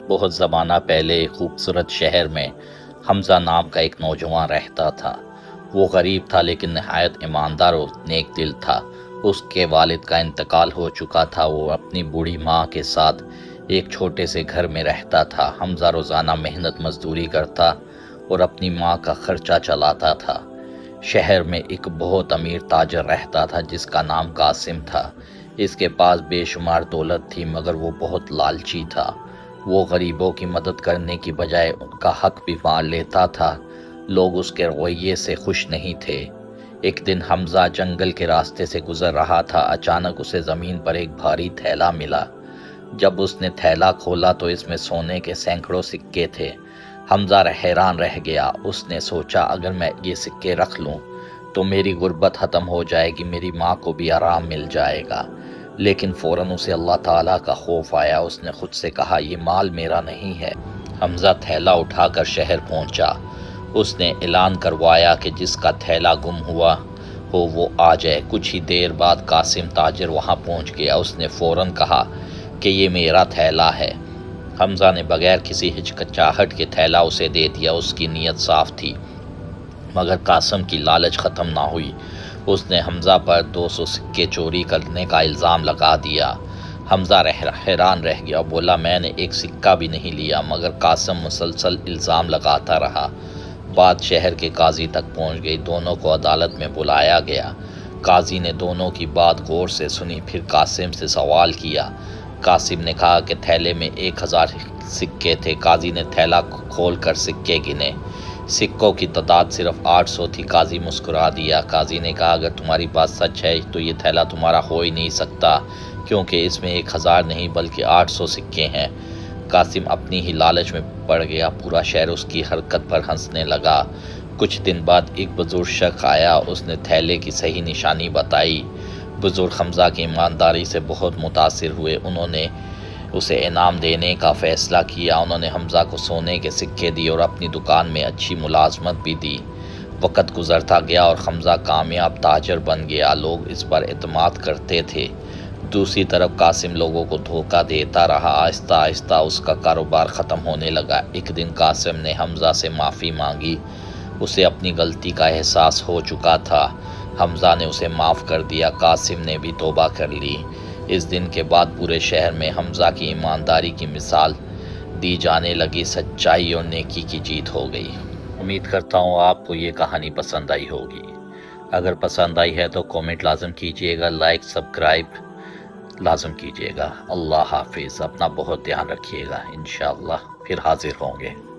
بہت زمانہ پہلے ایک خوبصورت شہر میں حمزہ نام کا ایک نوجوان رہتا تھا۔ وہ غریب تھا لیکن نہایت ایماندار اور نیک دل تھا۔ اس کے والد کا انتقال ہو چکا تھا۔ وہ اپنی بوڑھی ماں کے ساتھ ایک چھوٹے سے گھر میں رہتا تھا۔ حمزہ روزانہ محنت مزدوری کرتا اور اپنی ماں کا خرچہ چلاتا تھا۔ شہر میں ایک بہت امیر تاجر رہتا تھا جس کا نام قاسم تھا۔ اس کے پاس بے شمار دولت تھی مگر وہ بہت لالچی تھا۔ وہ غریبوں کی مدد کرنے کی بجائے ان کا حق بھی مال لیتا تھا۔ لوگ اس کے رویے سے خوش نہیں تھے۔ ایک دن حمزہ جنگل کے راستے سے گزر رہا تھا۔ اچانک اسے زمین پر ایک بھاری تھیلا ملا۔ جب اس نے تھیلا کھولا تو اس میں سونے کے سینکڑوں سکے تھے۔ حمزہ حیران رہ گیا۔ اس نے سوچا اگر میں یہ سکے رکھ لوں تو میری غربت ختم ہو جائے گی، میری ماں کو بھی آرام مل جائے گا۔ لیکن فوراً اسے اللہ تعالیٰ کا خوف آیا۔ اس نے خود سے کہا یہ مال میرا نہیں ہے۔ حمزہ تھیلا اٹھا کر شہر پہنچا۔ اس نے اعلان کروایا کہ جس کا تھیلا گم ہوا ہو وہ آ جائے۔ کچھ ہی دیر بعد قاسم تاجر وہاں پہنچ گیا۔ اس نے فوراً کہا کہ یہ میرا تھیلا ہے۔ حمزہ نے بغیر کسی ہچکچاہٹ کے تھیلا اسے دے دیا۔ اس کی نیت صاف تھی مگر قاسم کی لالچ ختم نہ ہوئی۔ اس نے حمزہ پر 200 سکے چوری کرنے کا الزام لگا دیا۔ حمزہ حیران رہ گیا اور بولا میں نے ایک سکہ بھی نہیں لیا، مگر قاسم مسلسل الزام لگاتا رہا۔ بات شہر کے قاضی تک پہنچ گئی۔ دونوں کو عدالت میں بلایا گیا۔ قاضی نے دونوں کی بات غور سے سنی، پھر قاسم سے سوال کیا۔ قاسم نے کہا کہ تھیلے میں 1000 سکے تھے۔ قاضی نے تھیلا کھول کر سکے گنے۔ سکوں کی تعداد صرف 800 تھی۔ قاضی مسکرا دیا۔ قاضی نے کہا اگر تمہاری بات سچ ہے تو یہ تھیلا تمہارا ہو ہی نہیں سکتا، کیونکہ اس میں 1000 نہیں بلکہ 800 سکے ہیں۔ قاسم اپنی ہی لالچ میں پڑ گیا۔ پورا شہر اس کی حرکت پر ہنسنے لگا۔ کچھ دن بعد ایک بزرگ شخص آیا۔ اس نے تھیلے کی صحیح نشانی بتائی۔ بزرگ حمزہ کی ایمانداری سے بہت متاثر ہوئے۔ انہوں نے اسے انعام دینے کا فیصلہ کیا۔ انہوں نے حمزہ کو سونے کے سکے دیے اور اپنی دکان میں اچھی ملازمت بھی دی۔ وقت گزرتا گیا اور حمزہ کامیاب تاجر بن گیا۔ لوگ اس پر اعتماد کرتے تھے۔ دوسری طرف قاسم لوگوں کو دھوکہ دیتا رہا۔ آہستہ آہستہ اس کا کاروبار ختم ہونے لگا۔ ایک دن قاسم نے حمزہ سے معافی مانگی۔ اسے اپنی غلطی کا احساس ہو چکا تھا۔ حمزہ نے اسے معاف کر دیا۔ قاسم نے بھی توبہ کر لی۔ اس دن کے بعد پورے شہر میں حمزہ کی ایمانداری کی مثال دی جانے لگی۔ سچائی اور نیکی کی جیت ہو گئی۔ امید کرتا ہوں آپ کو یہ کہانی پسند آئی ہوگی۔ اگر پسند آئی ہے تو کومنٹ لازم کیجیے گا، لائک سبسکرائب لازم کیجیے گا۔ اللہ حافظ۔ اپنا بہت دھیان رکھیے گا۔ انشاءاللہ پھر حاضر ہوں گے۔